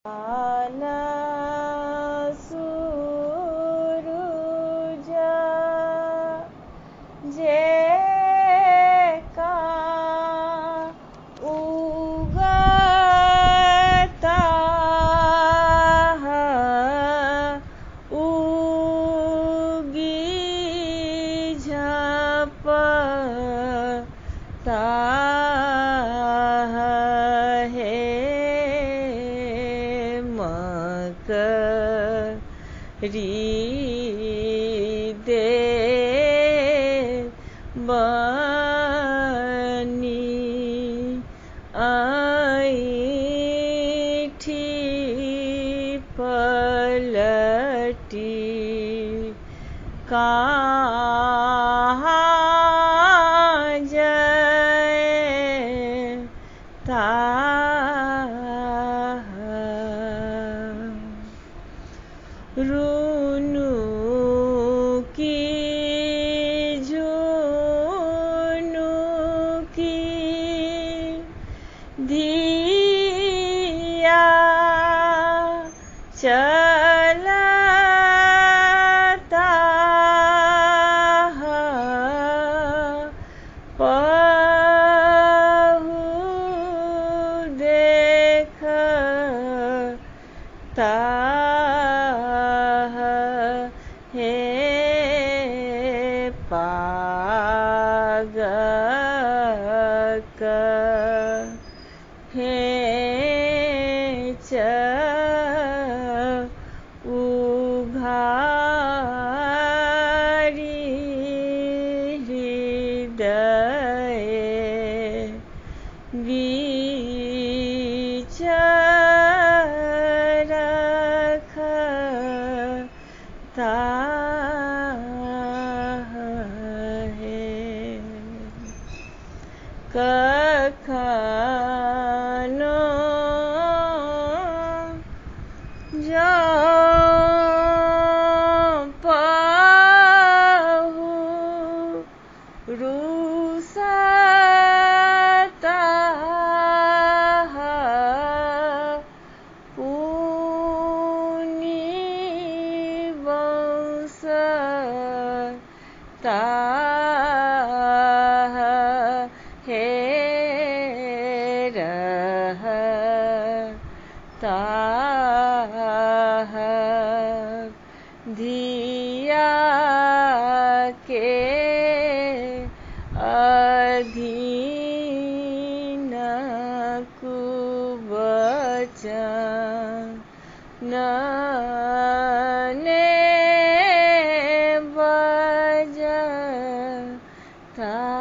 आना सूरुजा जेका उगता उगी झपता दे बनी ऐठी पलटी कहाँ जाए ता रुनु की झुनु की धिया चलता पहु देखता पागक हेच उघारी हृदय बीच रखता कखनो जो पहु रुसता पुनि बंसता धिया के अधीन कुबचन ने बजता।